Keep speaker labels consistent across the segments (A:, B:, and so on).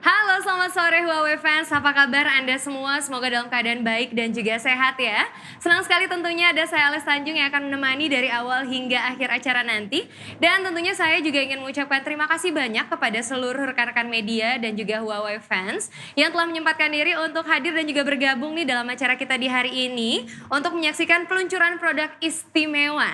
A: Halo, selamat sore Huawei fans. Apa kabar Anda semua? Semoga dalam keadaan baik dan juga sehat ya. Senang sekali tentunya ada saya Ales Tanjung yang akan menemani dari awal hingga akhir acara nanti. Dan tentunya saya juga ingin mengucapkan terima kasih banyak kepada seluruh rekan-rekan media dan juga Huawei fans yang telah menyempatkan diri untuk hadir dan juga bergabung nih dalam acara kita di hari ini untuk menyaksikan peluncuran produk istimewa.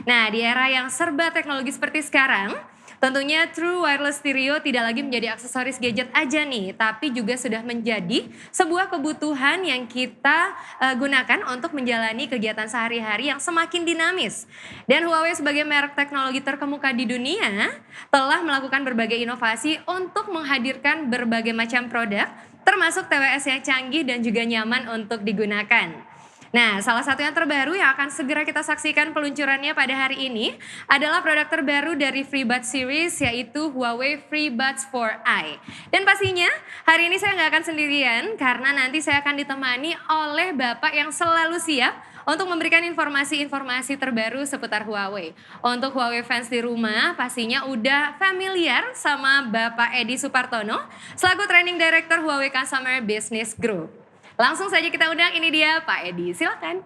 A: Nah, di era yang serba teknologi seperti sekarang, tentunya True Wireless Stereo tidak lagi menjadi aksesoris gadget aja nih, tapi juga sudah menjadi sebuah kebutuhan yang kita gunakan untuk menjalani kegiatan sehari-hari yang semakin dinamis. Dan Huawei sebagai merek teknologi terkemuka di dunia telah melakukan berbagai inovasi untuk menghadirkan berbagai macam produk, termasuk TWS yang canggih dan juga nyaman untuk digunakan. Nah, salah satu yang terbaru yang akan segera kita saksikan peluncurannya pada hari ini adalah produk terbaru dari FreeBuds Series, yaitu Huawei FreeBuds 4i. Dan pastinya hari ini saya nggak akan sendirian karena nanti saya akan ditemani oleh Bapak yang selalu siap untuk memberikan informasi-informasi terbaru seputar Huawei. Untuk Huawei fans di rumah pastinya udah familiar sama Bapak Edi Supartono selaku Training Director Huawei Customer Business Group. Langsung saja kita undang, ini dia Pak Edi, silakan.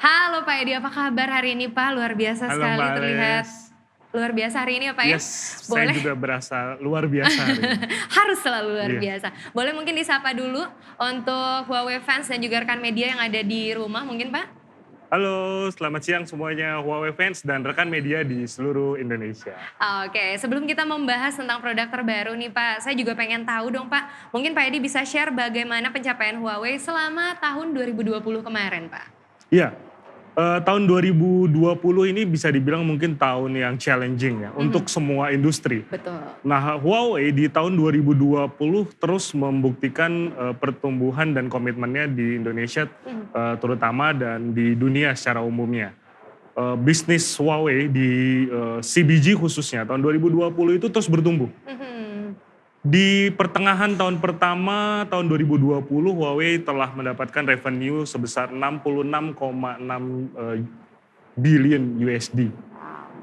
A: Halo Pak Edi, apa kabar hari ini Pak? Luar biasa
B: Halo
A: sekali
B: Mbak
A: terlihat.
B: Ales.
A: Luar biasa hari ini ya Pak ya?
B: Yes,
A: Boleh?
B: saya juga berasa luar biasa hari ini.
A: Harus selalu luar
B: Iya.
A: biasa. Boleh mungkin disapa dulu untuk Huawei fans dan juga rekan media yang ada di rumah mungkin Pak?
B: Halo, selamat siang semuanya Huawei fans dan rekan media di seluruh Indonesia.
A: Oke, sebelum kita membahas tentang produk terbaru nih Pak, saya juga pengen tahu dong Pak, mungkin Pak Edi bisa share bagaimana pencapaian Huawei selama tahun 2020 kemarin Pak?
B: Iya, tahun 2020 ini bisa dibilang mungkin tahun yang challenging ya untuk semua industri.
A: Betul.
B: Nah, Huawei di tahun 2020 terus membuktikan pertumbuhan dan komitmennya di Indonesia terutama dan di dunia secara umumnya. Bisnis Huawei di CBG khususnya tahun 2020 itu terus bertumbuh. Di pertengahan tahun pertama tahun 2020 Huawei telah mendapatkan revenue sebesar 66,6 billion USD.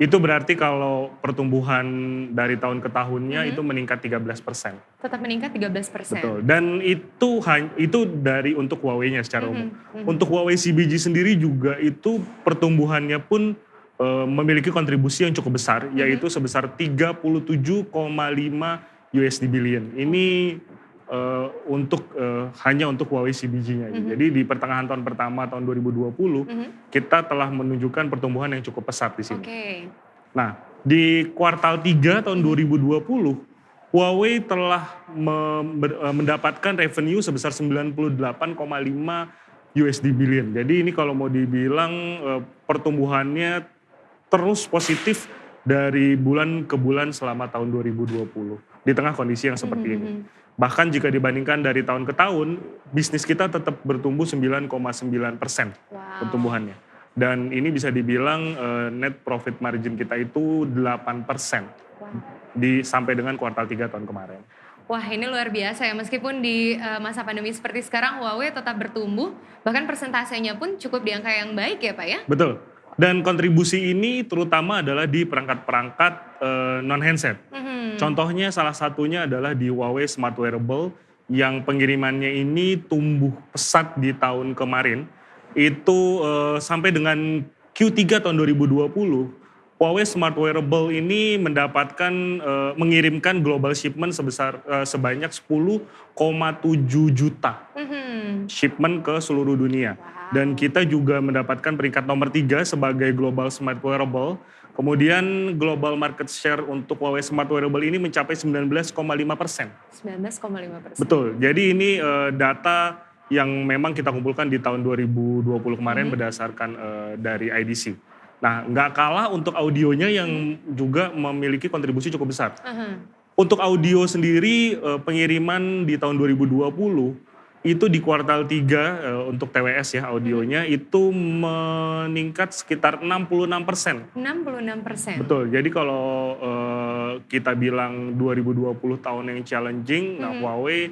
B: Itu berarti kalau pertumbuhan dari tahun ke tahunnya itu meningkat 13%.
A: Tetap meningkat 13%.
B: Betul. Dan itu dari untuk Huawei-nya secara umum. Untuk Huawei CBG sendiri juga itu pertumbuhannya pun memiliki kontribusi yang cukup besar, yaitu sebesar 37,5 USD billion. Ini hanya untuk Huawei CBG-nya. Jadi di pertengahan tahun pertama tahun 2020 kita telah menunjukkan pertumbuhan yang cukup pesat di sini.
A: Oke.
B: Nah, di kuartal 3 tahun 2020 Huawei telah mendapatkan revenue sebesar 98,5 USD billion. Jadi ini kalau mau dibilang pertumbuhannya terus positif dari bulan ke bulan selama tahun 2020 di tengah kondisi yang seperti ini. Bahkan jika dibandingkan dari tahun ke tahun, bisnis kita tetap bertumbuh 9,9% pertumbuhannya. Dan ini bisa dibilang net profit margin kita itu 8% sampai dengan kuartal 3 tahun kemarin.
A: Wah, ini luar biasa ya, meskipun di masa pandemi seperti sekarang Huawei tetap bertumbuh, bahkan persentasenya pun cukup di angka yang baik ya Pak ya?
B: Betul. Dan kontribusi ini terutama adalah di perangkat-perangkat non-handset. Contohnya salah satunya adalah di Huawei Smart Wearable yang pengirimannya ini tumbuh pesat di tahun kemarin. Itu sampai dengan Q3 tahun 2020, Huawei Smart Wearable ini mengirimkan global shipment sebanyak 10,7 juta shipment ke seluruh dunia. Dan kita juga mendapatkan peringkat nomor 3 sebagai global smart wearable. Kemudian global market share untuk Huawei Smart Wearable ini mencapai 19,5%.
A: 19,5%.
B: Betul, jadi ini data yang memang kita kumpulkan di tahun 2020 kemarin berdasarkan dari IDC. Nah, nggak kalah untuk audionya yang juga memiliki kontribusi cukup besar. Untuk audio sendiri, pengiriman di tahun 2020 itu di kuartal 3 untuk TWS ya audionya itu meningkat sekitar 66%.
A: 66%.
B: Betul, jadi kalau kita bilang 2020 tahun yang challenging, nah Huawei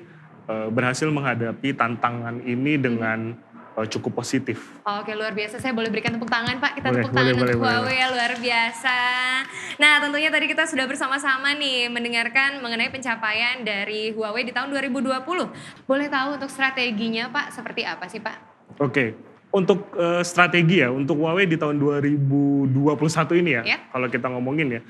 B: berhasil menghadapi tantangan ini dengan cukup positif.
A: Oke, luar biasa. Saya boleh berikan tepuk tangan, Pak? Kita
B: Boleh,
A: tepuk tangan
B: boleh,
A: untuk
B: boleh.
A: Huawei ya, luar biasa. Nah, tentunya tadi kita sudah bersama-sama nih mendengarkan mengenai pencapaian dari Huawei di tahun 2020. Boleh tahu untuk strateginya, Pak, seperti apa sih, Pak?
B: Oke, untuk strategi ya, untuk Huawei di tahun 2021 ini ya,
A: Ya.
B: kalau kita ngomongin ya,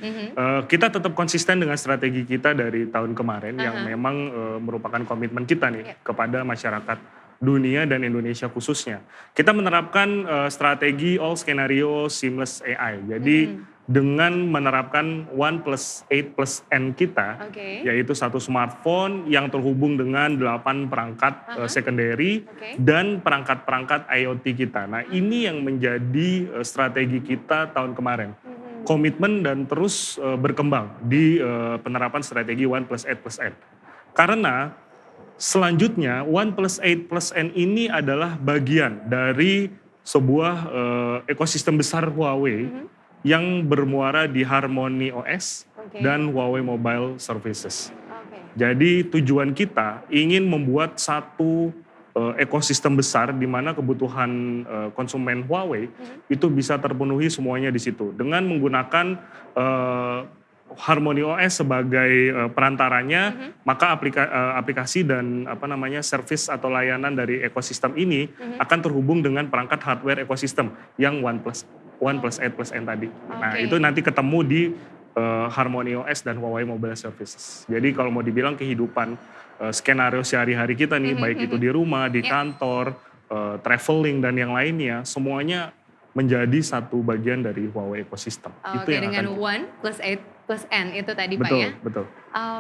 B: kita tetap konsisten dengan strategi kita dari tahun kemarin yang memang merupakan komitmen kita nih kepada masyarakat dunia dan Indonesia khususnya. Kita menerapkan strategi all scenario seamless AI. Jadi dengan menerapkan 1+8+N kita, yaitu satu smartphone yang terhubung dengan 8 perangkat secondary dan perangkat-perangkat IoT kita. Nah ini yang menjadi strategi kita tahun kemarin. Komitmen dan terus berkembang di penerapan strategi 1+8+N. Karena selanjutnya 1+8+N ini adalah bagian dari sebuah ekosistem besar Huawei yang bermuara di Harmony OS dan Huawei Mobile Services. Jadi tujuan kita ingin membuat satu ekosistem besar di mana kebutuhan konsumen Huawei itu bisa terpenuhi semuanya di situ dengan menggunakan Harmony OS sebagai perantaranya, maka aplikasi dan service atau layanan dari ekosistem ini akan terhubung dengan perangkat hardware ekosistem yang 1+8+N tadi. Nah itu nanti ketemu di Harmony OS dan Huawei Mobile Services. Jadi kalau mau dibilang kehidupan skenario sehari-hari kita nih, baik itu di rumah, di kantor, traveling dan yang lainnya, semuanya menjadi satu bagian dari Huawei ekosistem.
A: Itu yang dengan 1+8+N itu tadi Pak ya?
B: Betul.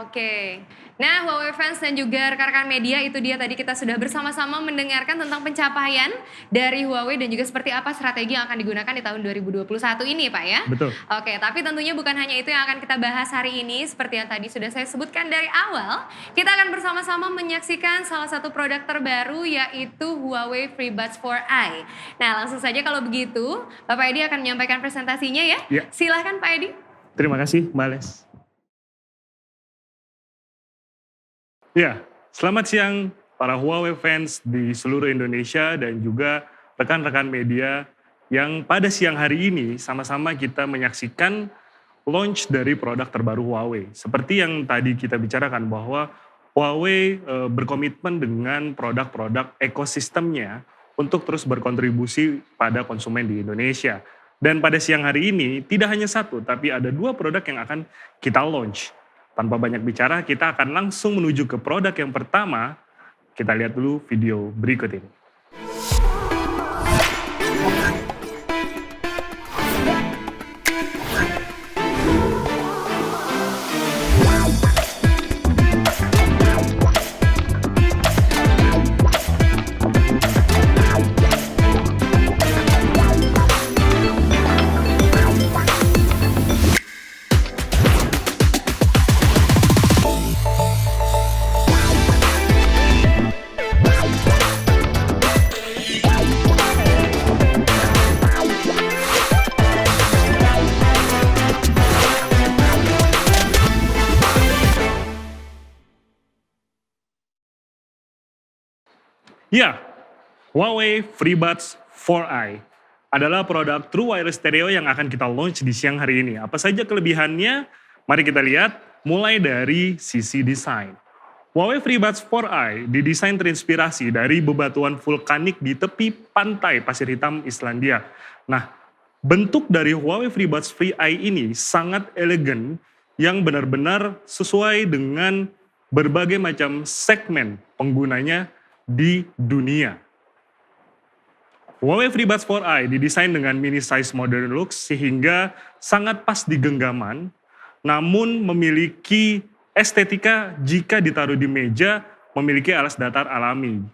A: Oke. Nah Huawei fans dan juga rekan-rekan media itu dia tadi kita sudah bersama-sama mendengarkan tentang pencapaian dari Huawei dan juga seperti apa strategi yang akan digunakan di tahun 2021 ini Pak ya?
B: Betul.
A: Oke, tapi tentunya bukan hanya itu yang akan kita bahas hari ini. Seperti yang tadi sudah saya sebutkan dari awal, kita akan bersama-sama menyaksikan salah satu produk terbaru yaitu Huawei FreeBuds 4i. Nah langsung saja kalau begitu, Bapak Edi akan menyampaikan presentasinya ya. Silahkan Pak Edi.
B: Terima kasih Mbak Les. Ya, selamat siang para Huawei fans di seluruh Indonesia dan juga rekan-rekan media yang pada siang hari ini sama-sama kita menyaksikan launch dari produk terbaru Huawei. Seperti yang tadi kita bicarakan bahwa Huawei berkomitmen dengan produk-produk ekosistemnya untuk terus berkontribusi pada konsumen di Indonesia. Dan pada siang hari ini tidak hanya satu, tapi ada 2 produk yang akan kita launch. Tanpa banyak bicara, kita akan langsung menuju ke produk yang pertama. Kita lihat dulu video berikut ini. Ya, Huawei FreeBuds 4i adalah produk True Wireless Stereo yang akan kita launch di siang hari ini. Apa saja kelebihannya? Mari kita lihat mulai dari sisi desain. Huawei FreeBuds 4i didesain terinspirasi dari bebatuan vulkanik di tepi pantai pasir hitam Islandia. Nah, bentuk dari Huawei FreeBuds 3i ini sangat elegan yang benar-benar sesuai dengan berbagai macam segmen penggunanya di dunia. Huawei FreeBuds 4i didesain dengan mini size modern look sehingga sangat pas di genggaman, namun memiliki estetika jika ditaruh di meja memiliki alas datar alami.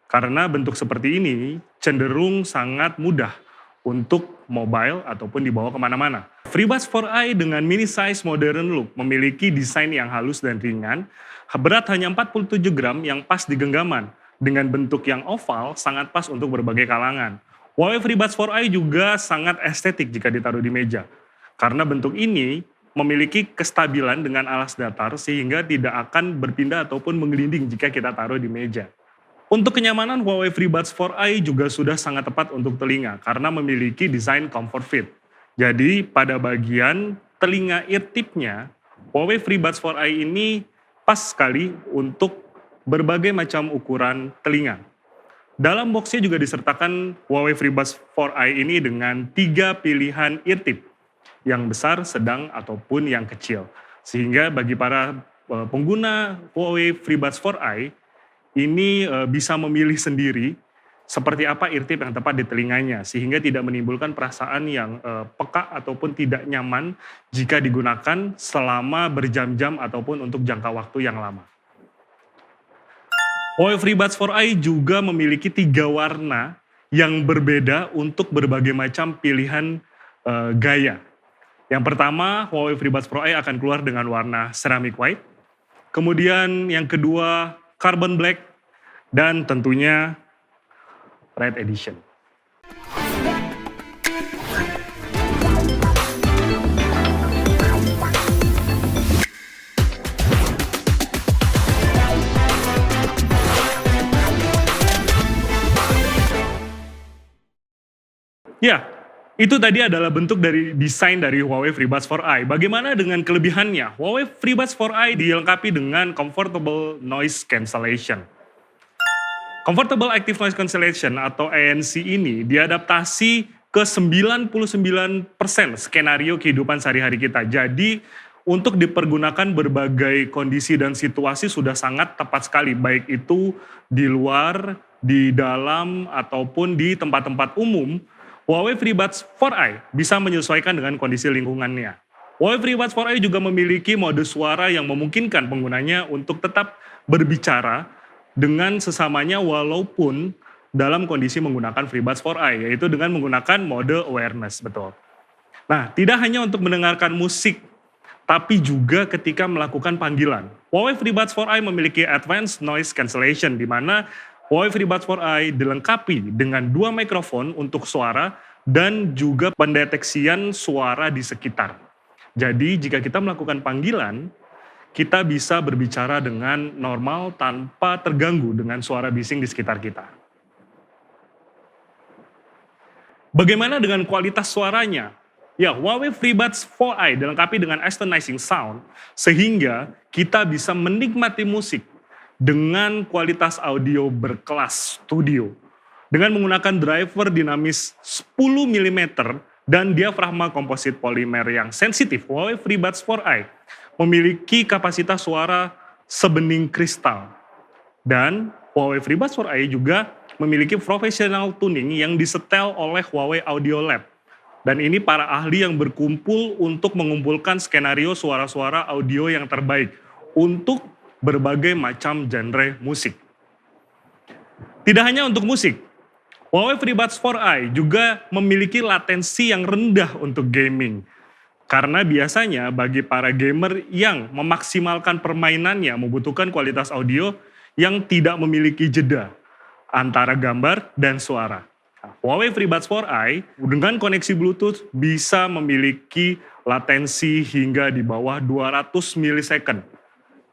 B: Karena bentuk seperti ini cenderung sangat mudah untuk mobile ataupun dibawa kemana-mana. FreeBuds 4i dengan mini size modern look memiliki desain yang halus dan ringan, berat hanya 47 gram yang pas di genggaman. dengan bentuk yang oval sangat pas untuk berbagai kalangan. Huawei FreeBuds 4i juga sangat estetik jika ditaruh di meja. Karena bentuk ini memiliki kestabilan dengan alas datar sehingga tidak akan berpindah ataupun menggelinding jika kita taruh di meja. Untuk kenyamanan, Huawei FreeBuds 4i juga sudah sangat tepat untuk telinga karena memiliki desain comfort fit. Jadi pada bagian telinga ear tip-nya, Huawei FreeBuds 4i ini pas sekali untuk berbagai macam ukuran telinga. Dalam boxnya juga disertakan Huawei FreeBuds 4i ini dengan 3 pilihan ear tip, yang besar, sedang, ataupun yang kecil. Sehingga bagi para pengguna Huawei FreeBuds 4i, ini bisa memilih sendiri seperti apa ear tip yang tepat di telinganya, sehingga tidak menimbulkan perasaan yang peka ataupun tidak nyaman jika digunakan selama berjam-jam ataupun untuk jangka waktu yang lama. Huawei FreeBuds 4i juga memiliki 3 warna yang berbeda untuk berbagai macam pilihan gaya. Yang pertama, Huawei FreeBuds 4i akan keluar dengan warna ceramic white. Kemudian yang kedua, carbon black. Dan tentunya red edition. Ya, itu tadi adalah bentuk dari desain dari Huawei FreeBuds 4i. Bagaimana dengan kelebihannya? Huawei FreeBuds 4i dilengkapi dengan Comfortable Noise Cancellation. Comfortable Active Noise Cancellation atau ANC ini diadaptasi ke 99% skenario kehidupan sehari-hari kita. Jadi untuk dipergunakan berbagai kondisi dan situasi sudah sangat tepat sekali. Baik itu di luar, di dalam, ataupun di tempat-tempat umum. Huawei FreeBuds 4i bisa menyesuaikan dengan kondisi lingkungannya. Huawei FreeBuds 4i juga memiliki mode suara yang memungkinkan penggunanya untuk tetap berbicara dengan sesamanya walaupun dalam kondisi menggunakan FreeBuds 4i, yaitu dengan menggunakan mode awareness, betul. Nah, tidak hanya untuk mendengarkan musik, tapi juga ketika melakukan panggilan. Huawei FreeBuds 4i memiliki Advanced Noise Cancellation, di mana Huawei FreeBuds 4i dilengkapi dengan 2 mikrofon untuk suara dan juga pendeteksian suara di sekitar. Jadi jika kita melakukan panggilan, kita bisa berbicara dengan normal tanpa terganggu dengan suara bising di sekitar kita. Bagaimana dengan kualitas suaranya? Ya, Huawei FreeBuds 4i dilengkapi dengan Astonizing Sound, sehingga kita bisa menikmati musik dengan kualitas audio berkelas studio. Dengan menggunakan driver dinamis 10 mm dan diafragma komposit polimer yang sensitif, Huawei FreeBuds 4i memiliki kapasitas suara sebening kristal. Dan Huawei FreeBuds 4i juga memiliki professional tuning yang disetel oleh Huawei Audio Lab. Dan ini para ahli yang berkumpul untuk mengumpulkan skenario suara-suara audio yang terbaik untuk berbagai macam genre musik. Tidak hanya untuk musik, Huawei FreeBuds 4i juga memiliki latensi yang rendah untuk gaming. Karena biasanya bagi para gamer yang memaksimalkan permainannya membutuhkan kualitas audio yang tidak memiliki jeda antara gambar dan suara. Huawei FreeBuds 4i dengan koneksi Bluetooth bisa memiliki latensi hingga di bawah 200 milisecond.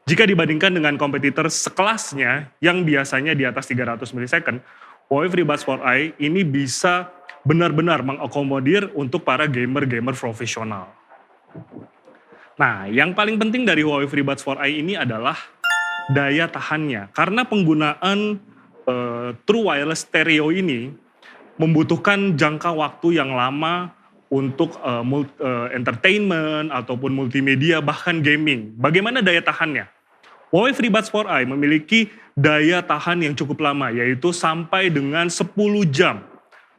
B: Jika dibandingkan dengan kompetitor sekelasnya yang biasanya di atas 300 milisecond, Huawei FreeBuds 4i ini bisa benar-benar mengakomodir untuk para gamer-gamer profesional. Nah, yang paling penting dari Huawei FreeBuds 4i ini adalah daya tahannya. Karena penggunaan True Wireless Stereo ini membutuhkan jangka waktu yang lama untuk entertainment ataupun multimedia bahkan gaming. Bagaimana daya tahannya? Huawei FreeBuds 4i memiliki daya tahan yang cukup lama, yaitu sampai dengan 10 jam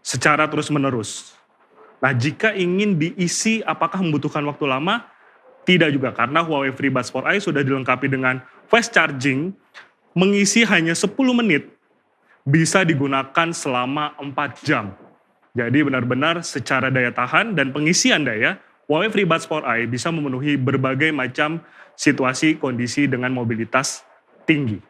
B: secara terus-menerus. Nah, jika ingin diisi apakah membutuhkan waktu lama? Tidak juga, karena Huawei FreeBuds 4i sudah dilengkapi dengan fast charging, mengisi hanya 10 menit, bisa digunakan selama 4 jam. Jadi benar-benar secara daya tahan dan pengisian daya, Huawei FreeBuds 4i bisa memenuhi berbagai macam situasi kondisi dengan mobilitas tinggi.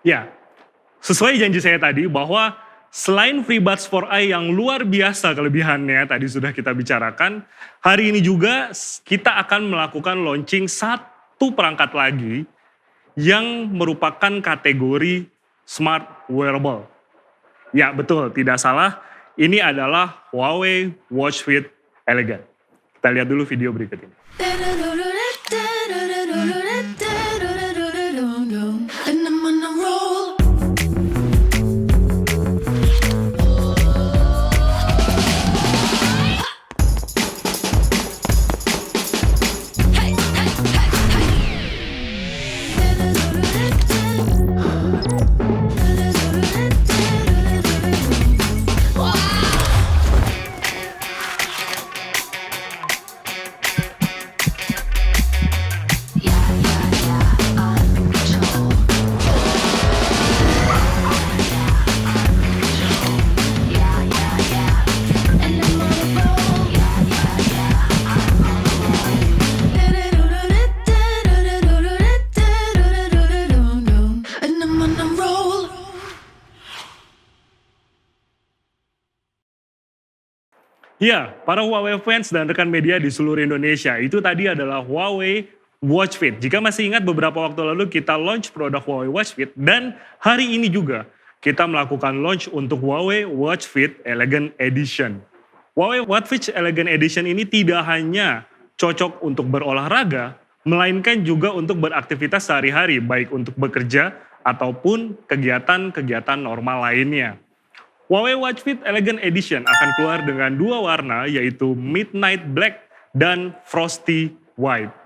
B: Ya, sesuai janji saya tadi bahwa selain FreeBuds 4i yang luar biasa kelebihannya tadi sudah kita bicarakan, hari ini juga kita akan melakukan launching satu perangkat lagi yang merupakan kategori smart wearable. Ya betul, tidak salah, ini adalah Huawei Watch Fit Elegant. Kita lihat dulu video berikut ini.
C: And I'm on a roll. Hey, hey, hey, and I'm on a roll.
B: Ya, para Huawei fans dan rekan media di seluruh Indonesia, itu tadi adalah Huawei Watch Fit. Jika masih ingat beberapa waktu lalu kita launch produk Huawei Watch Fit dan hari ini juga kita melakukan launch untuk Huawei Watch Fit Elegant Edition. Huawei Watch Fit Elegant Edition ini tidak hanya cocok untuk berolahraga, melainkan juga untuk beraktivitas sehari-hari, baik untuk bekerja ataupun kegiatan-kegiatan normal lainnya. Huawei Watch Fit Elegant Edition akan keluar dengan dua warna, yaitu Midnight Black dan Frosty White.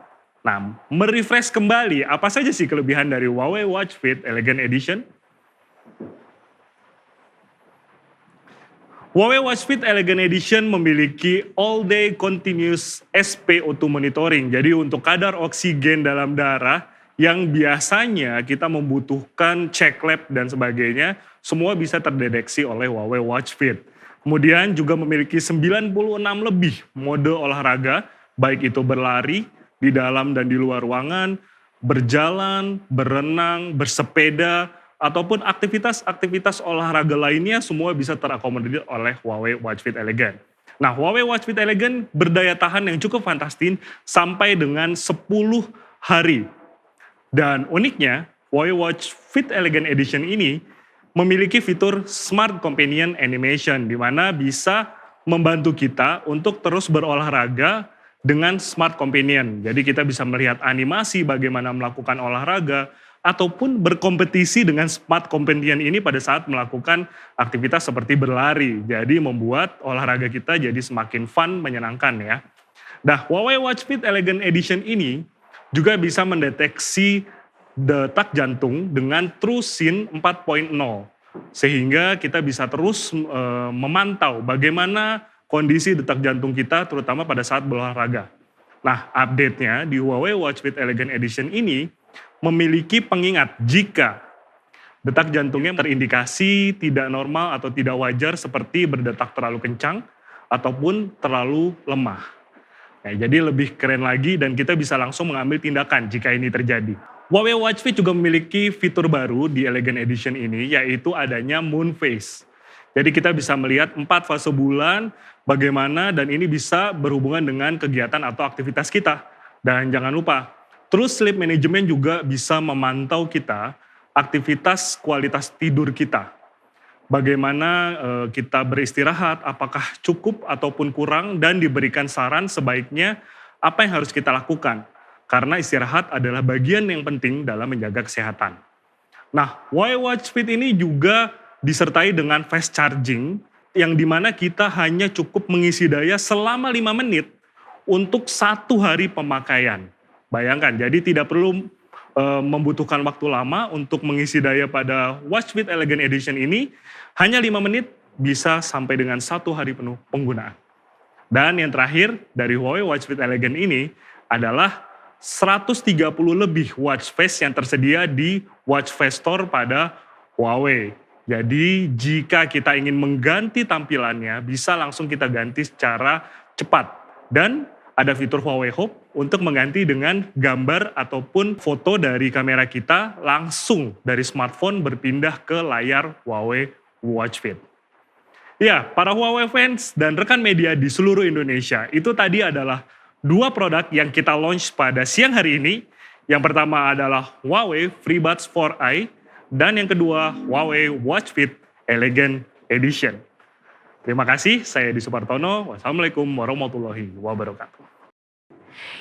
B: Nah, merefresh kembali apa saja sih kelebihan dari Huawei Watch Fit Elegant Edition? Huawei Watch Fit Elegant Edition memiliki All Day Continuous SpO2 Monitoring. Jadi untuk kadar oksigen dalam darah yang biasanya kita membutuhkan cek lab dan sebagainya, semua bisa terdeteksi oleh Huawei Watch Fit. Kemudian juga memiliki 96 lebih mode olahraga, baik itu berlari di dalam dan di luar ruangan, berjalan, berenang, bersepeda, ataupun aktivitas-aktivitas olahraga lainnya semua bisa terakomodir oleh Huawei Watch Fit Elegant. Nah, Huawei Watch Fit Elegant berdaya tahan yang cukup fantastis sampai dengan 10 hari. Dan uniknya, Huawei Watch Fit Elegant Edition ini memiliki fitur Smart Companion Animation, di mana bisa membantu kita untuk terus berolahraga dengan Smart Companion. Jadi kita bisa melihat animasi bagaimana melakukan olahraga, ataupun berkompetisi dengan Smart Companion ini pada saat melakukan aktivitas seperti berlari. Jadi membuat olahraga kita jadi semakin fun, menyenangkan ya. Nah, Huawei Watch Fit Elegant Edition ini juga bisa mendeteksi detak jantung dengan TrueSync 4.0. Sehingga kita bisa terus memantau bagaimana kondisi detak jantung kita terutama pada saat berolahraga. Nah, update-nya di Huawei Watch Fit Elegant Edition ini memiliki pengingat jika detak jantungnya terindikasi tidak normal atau tidak wajar seperti berdetak terlalu kencang ataupun terlalu lemah. Nah, jadi lebih keren lagi dan kita bisa langsung mengambil tindakan jika ini terjadi. Huawei Watch Fit juga memiliki fitur baru di Elegant Edition ini, yaitu adanya Moon Phase. Jadi kita bisa melihat 4 fase bulan bagaimana dan ini bisa berhubungan dengan kegiatan atau aktivitas kita. Dan jangan lupa, True Sleep Management juga bisa memantau kita, aktivitas kualitas tidur kita. Bagaimana kita beristirahat, apakah cukup ataupun kurang, dan diberikan saran sebaiknya apa yang harus kita lakukan. Karena istirahat adalah bagian yang penting dalam menjaga kesehatan. Nah, Huawei Watch Fit ini juga disertai dengan fast charging, yang dimana kita hanya cukup mengisi daya selama 5 menit untuk 1 hari pemakaian. Bayangkan, jadi tidak perlu membutuhkan waktu lama untuk mengisi daya pada Watch Fit Elegant Edition ini, hanya 5 menit bisa sampai dengan 1 hari penuh penggunaan. Dan yang terakhir dari Huawei Watch Fit Elegant ini adalah 130 lebih watch face yang tersedia di Watch Face Store pada Huawei. Jadi jika kita ingin mengganti tampilannya, bisa langsung kita ganti secara cepat. Dan ada fitur Huawei Hub untuk mengganti dengan gambar ataupun foto dari kamera kita langsung dari smartphone berpindah ke layar Huawei Watch Fit. Ya, para Huawei fans dan rekan media di seluruh Indonesia, itu tadi adalah 2 produk yang kita launch pada siang hari ini. Yang pertama adalah Huawei FreeBuds 4i dan yang kedua Huawei Watch Fit Elegant Edition. Terima kasih, saya Edi Supartono. Wassalamualaikum warahmatullahi wabarakatuh.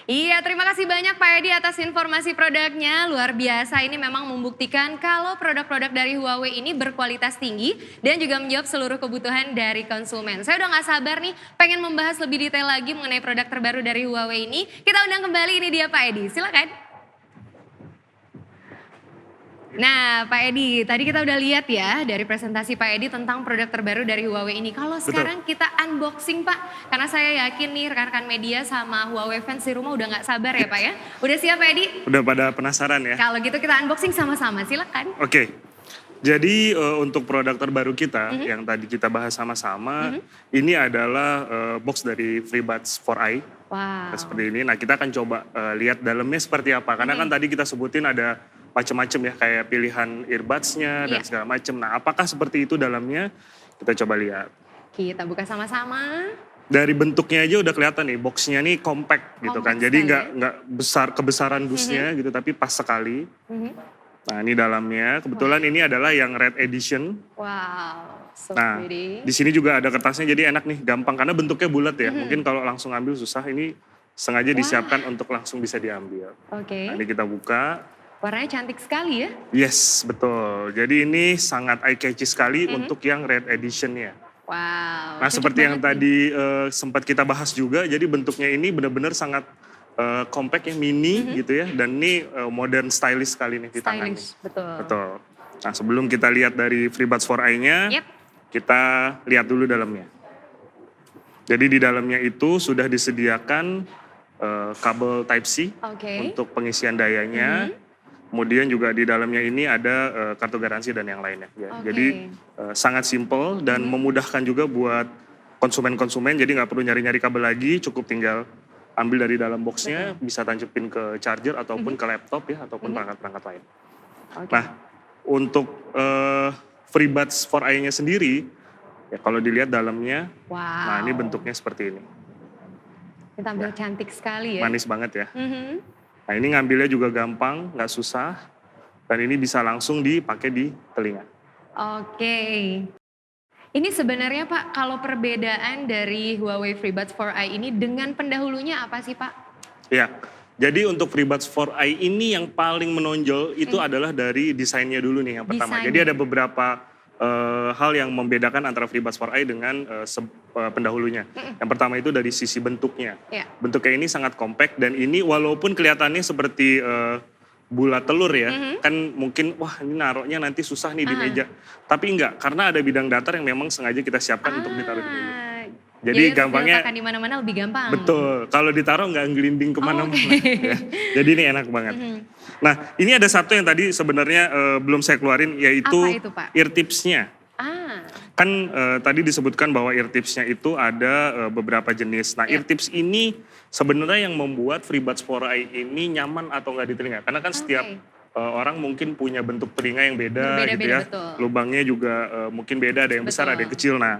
A: Iya, terima kasih banyak Pak Edi atas informasi produknya. Luar biasa, ini memang membuktikan kalau produk-produk dari Huawei ini berkualitas tinggi dan juga menjawab seluruh kebutuhan dari konsumen. Saya udah gak sabar nih pengen membahas lebih detail lagi mengenai produk terbaru dari Huawei ini. Kita undang kembali, ini dia Pak Edi, silakan. Nah Pak Edi, tadi kita udah lihat ya dari presentasi Pak Edi tentang produk terbaru dari Huawei ini. Kalau sekarang kita unboxing Pak, karena saya yakin nih rekan-rekan media sama Huawei fans di rumah udah gak sabar ya Pak ya. Udah siap Pak Edi?
B: Udah pada penasaran ya?
A: Kalau gitu kita unboxing sama-sama, silakan.
B: Oke, jadi untuk produk terbaru kita yang tadi kita bahas sama-sama, ini adalah box dari FreeBuds 4i.
A: Wow.
B: Seperti ini, nah kita akan coba lihat dalamnya seperti apa. Karena kan tadi kita sebutin ada macam-macam ya, kayak pilihan earbuds-nya dan segala macam. Nah, apakah seperti itu dalamnya? Kita coba lihat.
A: Kita buka sama-sama.
B: Dari bentuknya aja udah kelihatan nih, box-nya nih compact gitu kan. Jadi nggak besar kebesaran dusnya gitu, tapi pas sekali. Nah, ini dalamnya. Kebetulan ini adalah yang red edition.
A: Wow, so
B: Nah,
A: pretty.
B: di sini juga ada kertasnya, jadi enak nih, gampang karena bentuknya bulat ya. Mungkin kalau langsung ambil susah. Ini sengaja disiapkan untuk langsung bisa diambil.
A: Oke,
B: Nah, ini kita buka.
A: warnanya cantik sekali ya.
B: Yes, betul. Jadi ini sangat eye catchy sekali untuk yang red edition-nya.
A: Wow.
B: Nah,
A: cocok
B: seperti yang
A: banget nih.
B: tadi sempat kita bahas juga, jadi bentuknya ini benar-benar sangat compact ya, mini gitu ya. Dan ini modern stylish sekali nih di tangan.
A: Stylish, betul.
B: Betul. Nah, sebelum kita lihat dari FreeBuds 4i-nya,
A: Yep.
B: kita lihat dulu dalamnya. Jadi di dalamnya itu sudah disediakan kabel Type-C
A: Oke.
B: untuk pengisian dayanya. Kemudian juga di dalamnya ini ada kartu garansi dan yang lainnya. Ya.
A: Oke.
B: Jadi sangat simple dan memudahkan juga buat konsumen-konsumen. Jadi nggak perlu nyari-nyari kabel lagi, cukup tinggal ambil dari dalam boxnya, bisa tancapin ke charger ataupun ke laptop ya, ataupun perangkat-perangkat lain.
A: Oke.
B: Nah, untuk FreeBuds 4i-nya sendiri, ya kalau dilihat dalamnya,
A: Wow.
B: nah ini bentuknya seperti ini.
A: Ini tampil cantik sekali ya.
B: Manis banget ya.
A: Mhm.
B: Nah, ini ngambilnya juga gampang, nggak susah. Dan ini bisa langsung dipakai di telinga.
A: Oke. Ini sebenarnya Pak, kalau perbedaan dari Huawei FreeBuds 4i ini dengan pendahulunya apa sih Pak?
B: Ya, jadi untuk FreeBuds 4i ini yang paling menonjol itu adalah dari desainnya dulu nih yang pertama.
A: Desainnya.
B: Jadi ada beberapa hal yang membedakan antara FreeBuds 4i dengan pendahulunya. Yang pertama itu dari sisi bentuknya.
A: Ya.
B: Bentuknya ini sangat compact dan ini walaupun kelihatannya seperti bulat telur ya, kan mungkin wah ini naruhnya nanti susah nih di meja. Tapi enggak, karena ada bidang datar yang memang sengaja kita siapkan untuk ditaruh di meja. Jadi gampangnya
A: diletakkan di mana-mana lebih gampang.
B: betul, kalau ditaruh nggak ngelinding kemana-mana. Ya. Jadi ini enak banget. Nah, ini ada satu yang tadi sebenarnya belum saya keluarin, yaitu
A: Apa itu, Pak?
B: ear tips-nya.
A: Ah,
B: Kan tadi disebutkan bahwa ear tips-nya itu ada beberapa jenis. Nah, ear tips ini sebenarnya yang membuat FreeBuds 4i ini nyaman atau nggak di telinga. Karena kan setiap orang mungkin punya bentuk telinga yang beda gitu
A: Berbeda-beda,
B: ya.
A: betul.
B: Lubangnya juga mungkin beda, ada yang besar,
A: Betul.
B: ada yang kecil. Nah,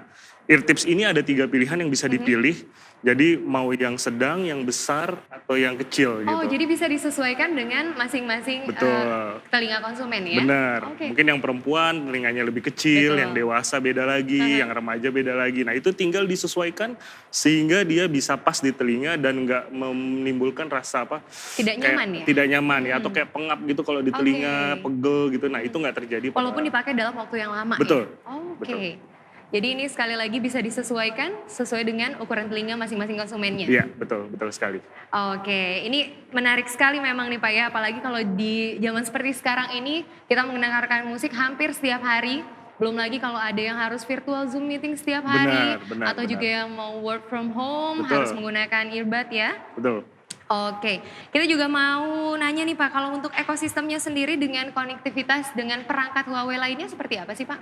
B: ear tips ini ada 3 pilihan yang bisa dipilih. Jadi mau yang sedang, yang besar, atau yang kecil gitu.
A: oh jadi bisa disesuaikan dengan masing-masing
B: Betul.
A: telinga konsumen ya?
B: Benar.
A: Oke.
B: Mungkin yang perempuan telinganya lebih kecil,
A: Betul.
B: yang dewasa beda lagi, yang remaja beda lagi. Nah, itu tinggal disesuaikan sehingga dia bisa pas di telinga dan nggak menimbulkan rasa apa?
A: Tidak
B: kayak
A: nyaman ya?
B: Tidak nyaman ya, atau kayak pengap gitu kalau di telinga,
A: Oke.
B: pegel gitu. Nah, itu nggak terjadi.
A: Walaupun dipakai dalam waktu yang lama
B: Betul,
A: ya? Oke.
B: betul.
A: Jadi ini sekali lagi bisa disesuaikan sesuai dengan ukuran telinga masing-masing konsumennya?
B: Iya, betul, betul sekali.
A: Oke, ini menarik sekali memang nih Pak ya, apalagi kalau di zaman seperti sekarang ini kita mendengarkan musik hampir setiap hari. Belum lagi kalau ada yang harus virtual Zoom meeting setiap hari.
B: Benar,
A: atau
B: benar.
A: juga yang mau work from home
B: Betul.
A: harus menggunakan earbud ya.
B: Betul.
A: Oke, kita juga mau nanya nih Pak, kalau untuk ekosistemnya sendiri dengan konektivitas dengan perangkat Huawei lainnya seperti apa sih Pak?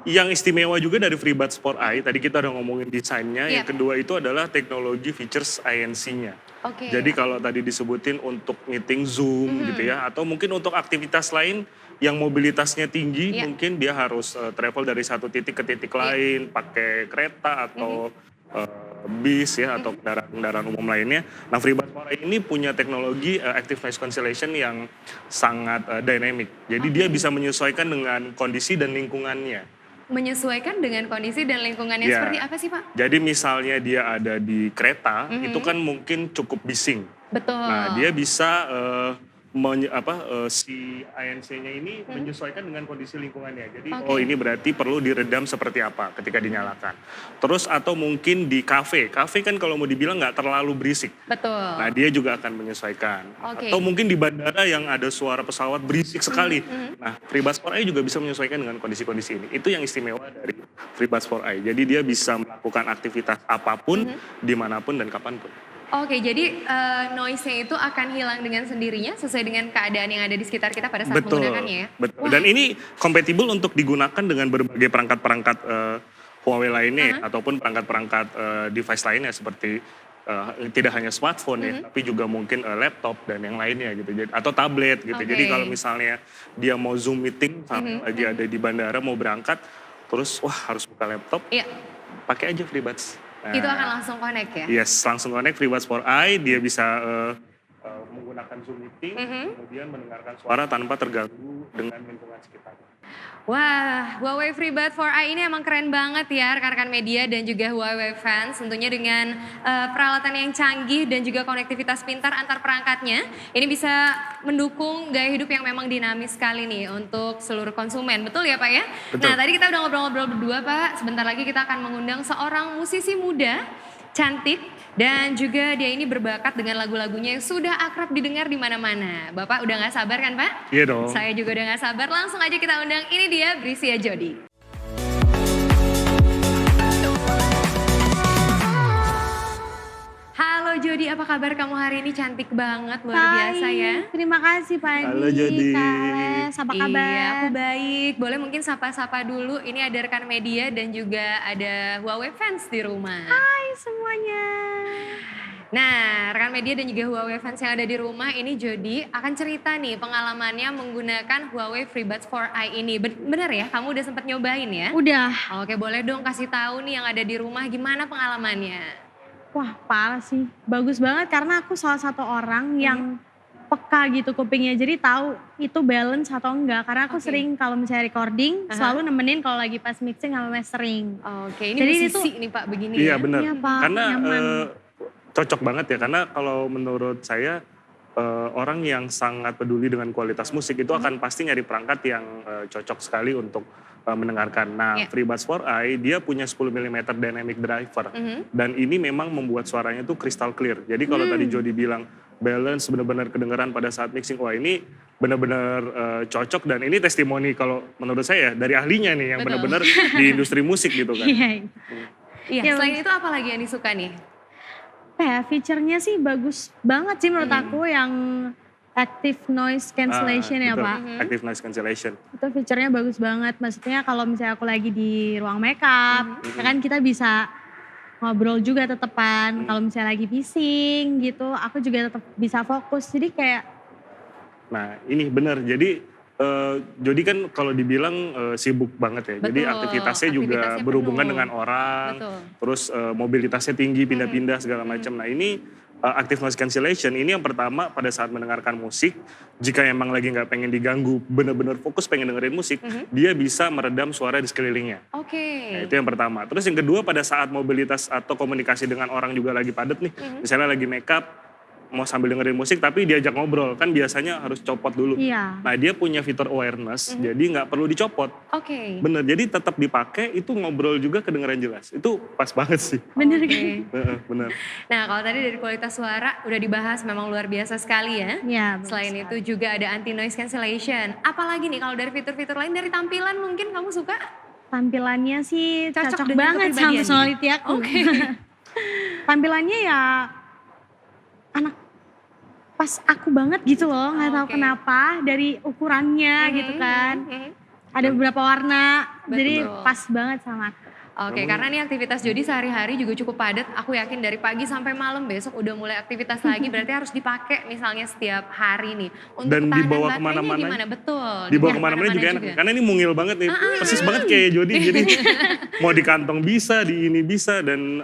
B: Yang istimewa juga dari FreeBuds Sport Eye, tadi kita udah ngomongin desainnya, yang
A: Yap.
B: kedua itu adalah teknologi features ANC-nya.
A: Oke.
B: Jadi kalau tadi disebutin untuk meeting Zoom gitu ya, atau mungkin untuk aktivitas lain yang mobilitasnya tinggi,
A: Iya.
B: mungkin dia harus travel dari satu titik ke titik lain, pakai kereta atau bis ya, atau kendaraan umum lainnya. Nah, FreeBuds Sport Eye ini punya teknologi active noise cancellation yang sangat dynamic. Jadi dia bisa menyesuaikan dengan kondisi dan lingkungannya.
A: Menyesuaikan dengan kondisi dan lingkungannya
B: Ya.
A: seperti apa sih Pak?
B: Jadi misalnya dia ada di kereta, itu kan mungkin cukup bising.
A: Betul.
B: Nah, dia bisa si ANC-nya ini menyesuaikan dengan kondisi lingkungannya. Jadi
A: Oke.
B: ini berarti perlu diredam seperti apa ketika dinyalakan. Terus atau mungkin di kafe. Kafe kan kalau mau dibilang nggak terlalu berisik.
A: Betul.
B: Nah, dia juga akan menyesuaikan.
A: Oke.
B: Atau mungkin di bandara yang ada suara pesawat berisik sekali. Nah, FreeBuds Sport Eye juga bisa menyesuaikan dengan kondisi-kondisi ini. Itu yang istimewa dari FreeBuds Sport Eye. Jadi dia bisa melakukan aktivitas apapun, dimanapun dan kapanpun.
A: Oke, jadi noise-nya itu akan hilang dengan sendirinya sesuai dengan keadaan yang ada di sekitar kita pada saat menggunakannya ya?
B: Betul. Dan ini compatible untuk digunakan dengan berbagai perangkat-perangkat Huawei lainnya, ataupun perangkat-perangkat device lainnya seperti tidak hanya smartphone ya, tapi juga mungkin laptop dan yang lainnya gitu, atau tablet gitu. Jadi
A: Oke.
B: kalau misalnya dia mau Zoom meeting, lagi ada di bandara mau berangkat, terus wah harus buka laptop,
A: Iya,
B: pakai aja FreeBuds. Nah,
A: itu akan langsung connect ya?
B: Yes, langsung connect FreeBuds Sport Eye, dia bisa menggunakan Zoom meeting, kemudian mendengarkan suara tanpa terganggu dengan lingkungan sekitarnya.
A: Wah, Huawei FreeBuds 4i ini emang keren banget ya rekan-rekan media dan juga Huawei fans. Tentunya dengan peralatan yang canggih dan juga konektivitas pintar antar perangkatnya. Ini bisa mendukung gaya hidup yang memang dinamis sekali nih untuk seluruh konsumen. Betul ya Pak ya?
B: Betul.
A: Nah tadi kita udah ngobrol-ngobrol berdua Pak. Sebentar lagi kita akan mengundang seorang musisi muda, cantik, dan juga dia ini berbakat dengan lagu-lagunya yang sudah akrab didengar di mana-mana. Bapak udah gak sabar kan Pak?
B: Iya dong.
A: Saya juga udah gak sabar, langsung aja kita undang. Ini dia Brisia Jody. Halo Jody, apa kabar kamu hari ini? Cantik banget, luar biasa ya.
D: Terima kasih Pak Adi.
B: Halo, Jody.
D: Kak Les, apa kabar?
A: Iya, aku baik. Boleh mungkin sapa-sapa dulu. Ini ada rekan media dan juga ada Huawei fans di rumah.
D: Hai semuanya.
A: Nah, rekan media dan juga Huawei fans yang ada di rumah, ini Jody akan cerita nih pengalamannya menggunakan Huawei FreeBuds 4i ini. Bener ya, kamu udah sempat nyobain ya?
D: Udah.
A: Oke, boleh dong kasih tahu nih yang ada di rumah gimana pengalamannya?
D: Wah parah sih. Bagus banget karena aku salah satu orang yang peka gitu kupingnya. Jadi tahu itu balance atau enggak. Karena aku
A: Oke.
D: sering kalau misalnya recording selalu nemenin kalau lagi pas mixing sama mastering.
A: Oke, ini
D: Jadi
A: musisi
D: itu-
A: nih Pak begini
B: Iya
A: ya?
B: benar.
D: Iya, Pak,
B: Karena
D: nyaman.
B: cocok banget ya. Karena kalau menurut saya orang yang sangat peduli dengan kualitas musik itu akan pasti nyari perangkat yang cocok sekali untuk mendengarkan. Nah,
A: Iya.
B: FreeBuds 4i dia punya 10 mm dynamic driver. Dan ini memang membuat suaranya tuh crystal clear. Jadi kalau tadi Jody bilang balance benar-benar kedengaran pada saat mixing, wah ini benar-benar cocok dan ini testimoni kalau menurut saya dari ahlinya nih yang
A: Betul.
B: benar-benar di industri musik gitu kan.
D: Iya.
A: Iya,
D: Ya,
A: selain itu apa lagi yang disuka nih?
D: Apa ya, feature-nya sih bagus banget sih menurut aku yang active noise cancellation ya
B: Betul.
D: Pak.
B: Active noise cancellation.
D: Itu feature-nya bagus banget. Maksudnya kalau misalnya aku lagi di ruang makeup, ya kan kita bisa ngobrol juga tetepan. Kalau misalnya lagi bising gitu, aku juga tetap bisa fokus. Jadi kayak
B: Nah ini benar. Jadi Jody kan kalau dibilang sibuk banget ya. Jadi
A: Betul,
B: aktivitasnya juga
A: aktivitasnya
B: berhubungan
A: penuh.
B: dengan orang.
A: Betul.
B: Terus mobilitasnya tinggi, pindah-pindah segala macam. Nah ini active noise cancellation ini yang pertama pada saat mendengarkan musik. Jika emang lagi nggak pengen diganggu, benar-benar fokus pengen dengerin musik, dia bisa meredam suara di sekelilingnya.
A: Oke.
B: Nah, itu yang pertama. Terus yang kedua pada saat mobilitas atau komunikasi dengan orang juga lagi padat nih. Misalnya lagi make up, mau sambil dengerin musik tapi diajak ngobrol. Kan biasanya harus copot dulu.
D: iya.
B: Nah dia punya fitur awareness, jadi nggak perlu dicopot.
A: Oke.
B: Bener, jadi tetap dipakai itu ngobrol juga kedengeran jelas. Itu pas banget sih.
D: Bener
A: Oke.
D: kan?
B: Bener.
A: Nah, kalau tadi dari kualitas suara udah dibahas memang luar biasa sekali ya.
D: Iya. bagus
A: Selain
D: sekali.
A: itu juga ada anti noise cancellation. Apalagi nih kalau dari fitur-fitur lain, dari tampilan mungkin kamu suka?
D: Tampilannya sih
A: Cocok
D: cocok,
A: dengan
D: banget sama
A: kepribadian.
D: personality aku.
A: Oke.
D: Tampilannya ya anak pas aku banget gitu loh, nggak tahu
A: Oke.
D: kenapa dari ukurannya gitu kan. Ada beberapa warna, jadi
A: Betul.
D: pas banget sama aku.
A: Oke, karena nih aktivitas Jody sehari-hari juga cukup padat. Aku yakin dari pagi sampai malam besok udah mulai aktivitas lagi. Berarti harus dipakai misalnya setiap hari nih. Untuk
B: Dan
A: ketahanan
B: dibawa
A: baterainya
B: kemana-mana.
A: gimana? Betul.
B: Dibawa kemana-mana juga enak. Karena ini mungil banget nih. Persis banget kayak Jody. Jadi mau di kantong bisa, di ini bisa. Dan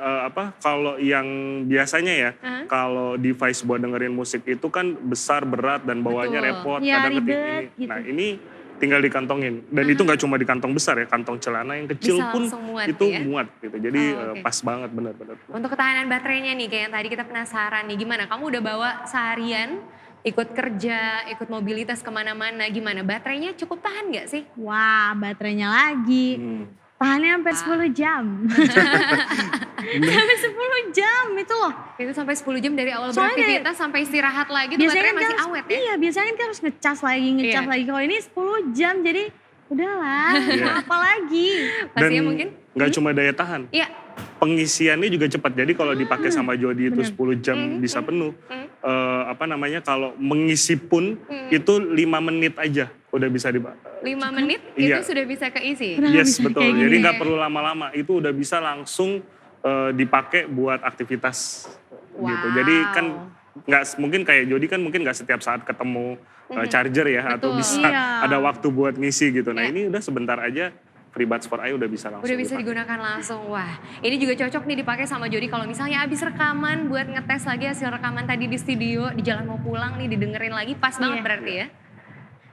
B: kalau yang biasanya ya, kalau device buat dengerin musik itu kan besar, berat, dan bawanya
A: Betul.
B: repot.
D: Iya,
B: Kadang ketik
D: ribet
B: ini.
D: gitu.
B: Nah ini tinggal dikantongin. Dan itu gak cuma di kantong besar ya, kantong celana yang kecil
A: Bisa
B: pun
A: langsung muat
B: itu
A: ya?
B: muat gitu. Jadi
A: Oh, oke.
B: pas banget benar-benar.
A: Untuk ketahanan baterainya nih, kayak yang tadi kita penasaran nih. Gimana? Kamu udah bawa seharian, ikut kerja, ikut mobilitas kemana-mana. Gimana? Baterainya cukup tahan gak sih?
D: Wah, baterainya lagi. Tahannya sampai 10 jam. Sampai 10 jam itu loh.
A: Itu sampai 10 jam dari awal
D: Soalnya
A: beraktivitas sampai istirahat lagi tuh baterainya
D: kan
A: masih
D: harus-
A: awet ya?
D: Iya, biasanya kan kita harus ngecas lagi,
A: Iya.
D: lagi. Kalau ini 10 jam jadi udahlah,
B: Iya.
D: apa lagi.
A: Pastinya
B: Dan
A: mungkin?
B: nggak cuma daya tahan,
A: Iya.
B: pengisiannya juga cepat. Jadi kalau dipakai sama Jody itu
D: bener.
B: 10 jam bisa penuh. Kalau mengisi pun itu 5 menit aja udah bisa
A: 5 menit
B: Iya.
A: itu sudah bisa keisi.
D: Udah
B: Yes,
D: bisa
B: betul.
D: kayak gini.
B: Jadi nggak perlu lama-lama. Itu udah bisa langsung dipakai buat aktivitas gitu. Jadi kan mungkin kayak Jody kan mungkin nggak setiap saat ketemu charger ya, atau
A: Betul.
B: bisa
D: Iya.
B: ada waktu buat ngisi gitu. Nah
A: Iya.
B: ini udah sebentar aja FreeBuds for I udah bisa langsung
A: Udah bisa
B: dipakai.
A: digunakan langsung. Wah, ini juga cocok nih dipakai sama Jody kalau misalnya abis rekaman buat ngetes lagi hasil rekaman tadi di studio, di jalan mau pulang nih didengerin lagi pas banget
D: Iya.
A: berarti ya.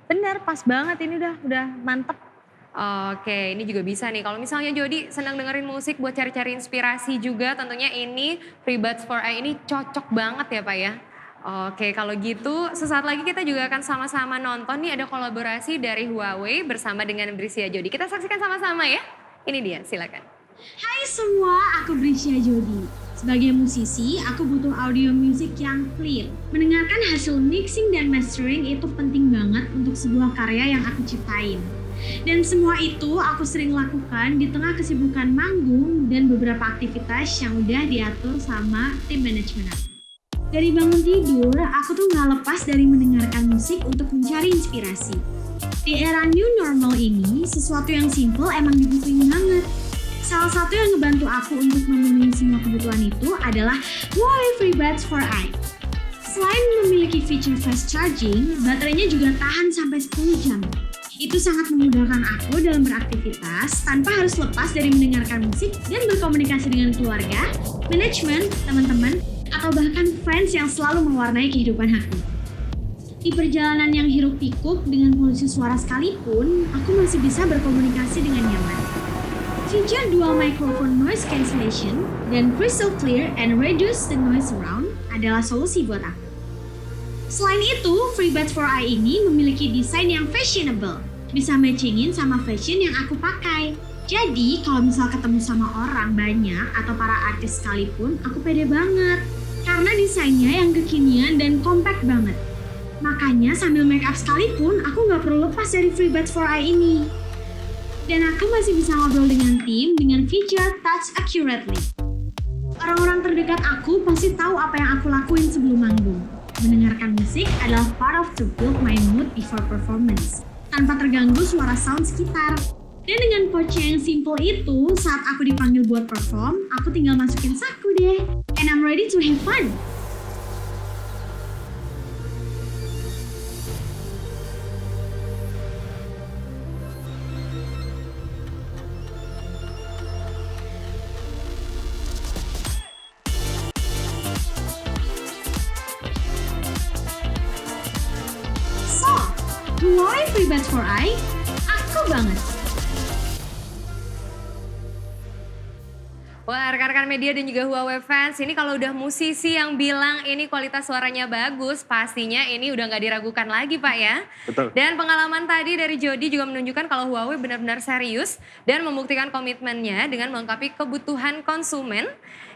D: Bener, pas banget ini udah mantep.
A: Oke, ini juga bisa nih. Kalau misalnya Jody senang dengerin musik buat cari-cari inspirasi juga, tentunya ini FreeBuds for I ini cocok banget ya Pak ya. Oke, kalau gitu sesaat lagi kita juga akan sama-sama nonton nih ada kolaborasi dari Huawei bersama dengan Brisia Jody. Kita saksikan sama-sama ya. Ini dia, silakan.
E: Hai semua, aku Brisya Jody. Sebagai musisi, aku butuh audio music yang clear. Mendengarkan hasil mixing dan mastering itu penting banget untuk sebuah karya yang aku ciptain. Dan semua itu aku sering lakukan di tengah kesibukan manggung dan beberapa aktivitas yang udah diatur sama tim manajemen aku. Dari bangun tidur, aku tuh gak lepas dari mendengarkan musik untuk mencari inspirasi. Di era new normal ini, sesuatu yang simple emang dibutuhin banget. Salah satu yang ngebantu aku untuk memenuhi semua kebutuhan itu adalah Huawei FreeBuds 4i. Selain memiliki fitur fast charging, baterainya juga tahan sampai 10 jam. Itu sangat memudahkan aku dalam beraktivitas tanpa harus lepas dari mendengarkan musik dan berkomunikasi dengan keluarga, manajemen, teman-teman, atau bahkan fans yang selalu mewarnai kehidupan aku. Di perjalanan yang hiruk pikuk dengan polusi suara sekalipun, aku masih bisa berkomunikasi dengan nyaman. Fitur dual microphone noise cancellation dan crystal clear and reduce the noise around adalah solusi buat aku. Selain itu, FreeBuds 4i ini memiliki desain yang fashionable, bisa matchingin sama fashion yang aku pakai. Jadi, kalau misal ketemu sama orang banyak atau para artis sekalipun, aku pede banget. Karena desainnya yang kekinian dan compact banget. Makanya sambil make up sekalipun, aku nggak perlu lepas dari FreeBuds 4i ini. Dan aku masih bisa ngobrol dengan tim dengan fitur Touch Accurately. Orang-orang terdekat aku pasti tahu apa yang aku lakuin sebelum manggung. Mendengarkan musik adalah part of to build my mood before performance, tanpa terganggu suara sound sekitar. Dan dengan pouch yang simple itu, saat aku dipanggil buat perform, aku tinggal masukin saku deh. And I'm ready to have fun. So, Huawei FreeBuds 4i, aku banget.
A: Wah, rekan-rekan media dan juga Huawei fans, ini kalau udah musisi yang bilang ini kualitas suaranya bagus, pastinya ini udah nggak diragukan lagi Pak ya.
B: Betul.
A: Dan pengalaman tadi dari Jody juga menunjukkan kalau Huawei benar-benar serius dan membuktikan komitmennya dengan melengkapi kebutuhan konsumen.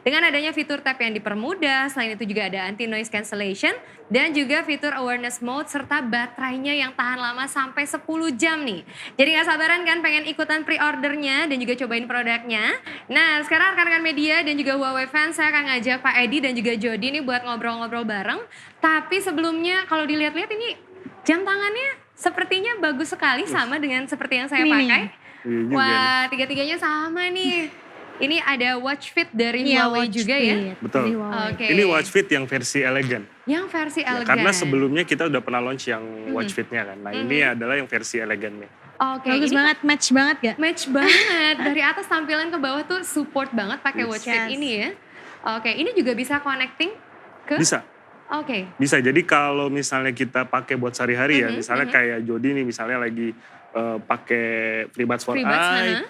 A: Dengan adanya fitur tap yang dipermudah, selain itu juga ada anti noise cancellation dan juga fitur awareness mode serta baterainya yang tahan lama sampai 10 jam nih. Jadi gak sabaran kan pengen ikutan pre-ordernya dan juga cobain produknya. Nah sekarang rekan-rekan media dan juga Huawei fans saya akan ngajak Pak Edi dan juga Jody nih buat ngobrol-ngobrol bareng. Tapi sebelumnya kalau dilihat-lihat ini jam tangannya sepertinya bagus sekali sama dengan seperti yang saya
D: Ini nih.
A: pakai.
B: Iya juga nih.
A: Wah, tiga-tiganya sama nih. Ini ada watch fit dari
D: Iya,
A: Huawei
D: watch
A: juga ya.
D: fit
B: Betul.
D: dari Huawei.
A: Oke.
B: Ini watch fit yang versi elegan.
A: Yang versi
B: Ya,
A: elegan.
B: karena sebelumnya kita udah pernah launch yang watch fitnya kan. Nah ini adalah yang versi elegannya.
A: Oke,
D: Bagus
A: ini
D: banget, match banget gak?
A: match banget. Dari atas tampilan ke bawah tuh support banget pakai
B: Yes.
A: watch fit
D: Yes.
A: ini ya. Oke, ini juga bisa connecting ke?
B: Bisa.
A: Oke.
B: Bisa, jadi kalau misalnya kita pakai buat sehari-hari ya, misalnya kayak Jody nih misalnya lagi pakai FreeBuds for
A: FreeBuds,
B: Eye,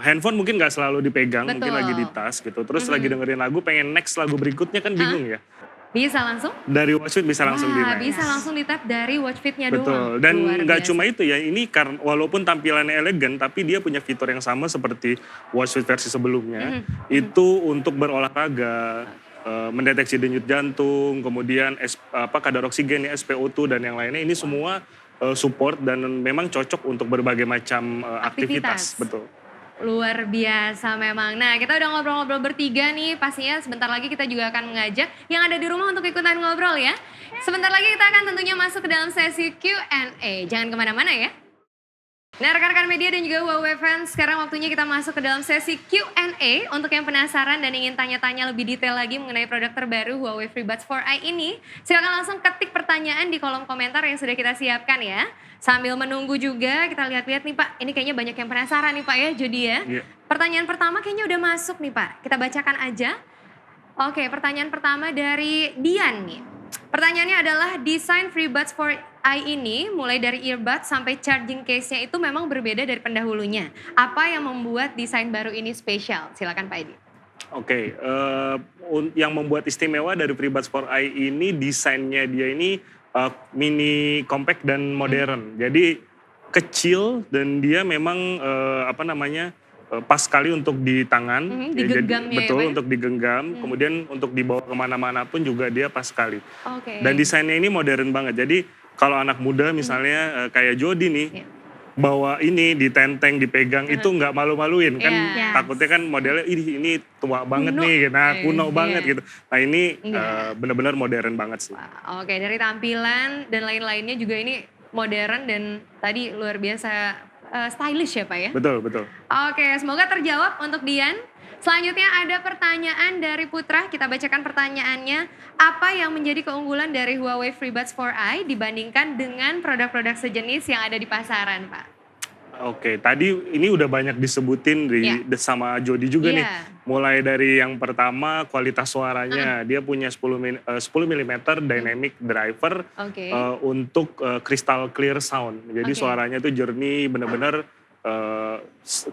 B: handphone mungkin gak selalu dipegang, mungkin
A: Betul.
B: lagi di tas gitu. Terus lagi dengerin lagu, pengen next lagu berikutnya kan bingung ya.
A: Bisa langsung?
B: Dari watch fit bisa langsung di
A: Wah,
B: next.
A: bisa langsung di tap dari watch fitnya
B: Betul,
A: doang.
B: dan
A: Luar
B: nggak
A: biasa.
B: cuma itu ya, ini karena walaupun tampilannya elegan, tapi dia punya fitur yang sama seperti watch fit versi sebelumnya. Itu untuk berolahraga, mendeteksi denyut jantung, kemudian kadar oksigen, SpO2 dan yang lainnya. Ini semua support dan memang cocok untuk berbagai macam aktivitas.
A: Aktivitas.
B: Betul.
A: Luar biasa memang. Nah, kita udah ngobrol-ngobrol bertiga nih. Pastinya sebentar lagi kita juga akan mengajak yang ada di rumah untuk ikutan ngobrol ya. Sebentar lagi kita akan tentunya masuk ke dalam sesi Q&A. Jangan kemana-mana ya. Nah, rekan-rekan media dan juga Huawei fans, sekarang waktunya kita masuk ke dalam sesi Q&A. Untuk yang penasaran dan ingin tanya-tanya lebih detail lagi mengenai produk terbaru Huawei FreeBuds 4i ini, silakan langsung ketik pertanyaan di kolom komentar yang sudah kita siapkan ya. Sambil menunggu juga, kita lihat-lihat nih Pak, ini kayaknya banyak yang penasaran nih Pak ya, Jody ya.
B: Iya.
A: Pertanyaan pertama kayaknya udah masuk nih Pak, kita bacakan aja. Oke, pertanyaan pertama dari Dian nih. Pertanyaannya adalah desain FreeBuds 4i ini mulai dari earbuds sampai charging case-nya itu memang berbeda dari pendahulunya. Apa yang membuat desain baru ini spesial? Silakan Pak Edi.
B: Oke, yang membuat istimewa dari FreeBuds 4i ini desainnya dia ini mini, compact dan modern. Jadi kecil dan dia memang pas sekali untuk di tangan.
A: Digenggamnya ya,
B: betul,
A: Pak ya?
B: untuk digenggam. Kemudian untuk dibawa kemana-mana pun juga dia pas sekali.
A: Oke.
B: Dan desainnya ini modern banget. Jadi kalau anak muda misalnya kayak Jody nih,
A: Iya.
B: bawa ini ditenteng, dipegang itu nggak malu-maluin kan.
A: Iya.
B: Takutnya kan modelnya ini tua banget
A: Kuno.
B: nih, nah kuno
A: Iya.
B: banget gitu. Nah ini
A: Enggak.
B: benar-benar modern banget sih.
A: Wah, oke, dari tampilan dan lain-lainnya juga ini modern dan tadi luar biasa stylish ya Pak ya.
B: Betul, betul.
A: Oke, semoga terjawab untuk Dian. Selanjutnya ada pertanyaan dari Putra, kita bacakan pertanyaannya. Apa yang menjadi keunggulan dari Huawei FreeBuds 4i dibandingkan dengan produk-produk sejenis yang ada di pasaran Pak?
B: Oke, tadi ini udah banyak disebutin sama Jody juga nih.
A: Iya.
B: Mulai dari yang pertama kualitas suaranya, dia punya 10 mm dynamic driver
A: Oke.
B: untuk crystal clear sound. Jadi
A: Oke.
B: suaranya itu jernih, benar-benar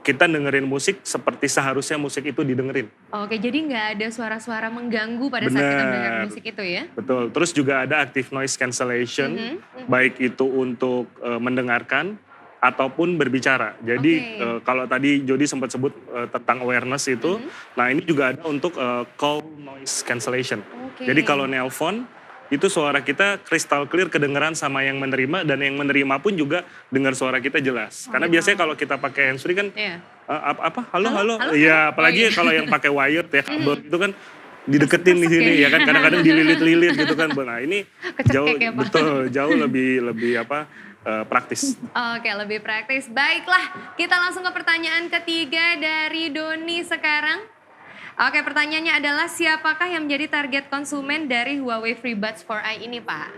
B: kita dengerin musik seperti seharusnya musik itu didengerin.
A: Oke, jadi nggak ada suara-suara mengganggu pada saat kita mendengar
B: Benar.
A: musik itu ya?
B: Betul. Terus juga ada active noise cancellation, baik itu untuk mendengarkan ataupun berbicara. Jadi
A: Oke.
B: kalau tadi Jody sempat sebut tentang awareness itu, nah ini juga ada untuk call noise cancellation.
A: Oke.
B: Jadi kalau nelpon itu suara kita crystal clear kedengeran sama yang menerima dan yang menerima pun juga dengar suara kita jelas. Karena biasanya kalau kita pakai handsfree kan
A: Iya.
B: halo.
A: Halo?
B: Iya,
A: Oh,
B: apalagi
A: iya.
B: kalau yang pakai wired ya kabel itu kan dideketin di sini
A: ya.
B: ya kan kadang-kadang dililit-lilit gitu kan. Nah, ini
A: Kecekek ya, Pak.
B: jauh lebih praktis.
A: Oke, lebih praktis. Baiklah, kita langsung ke pertanyaan ketiga dari Doni sekarang. Oke, pertanyaannya adalah siapakah yang menjadi target konsumen dari Huawei FreeBuds 4i ini, Pak?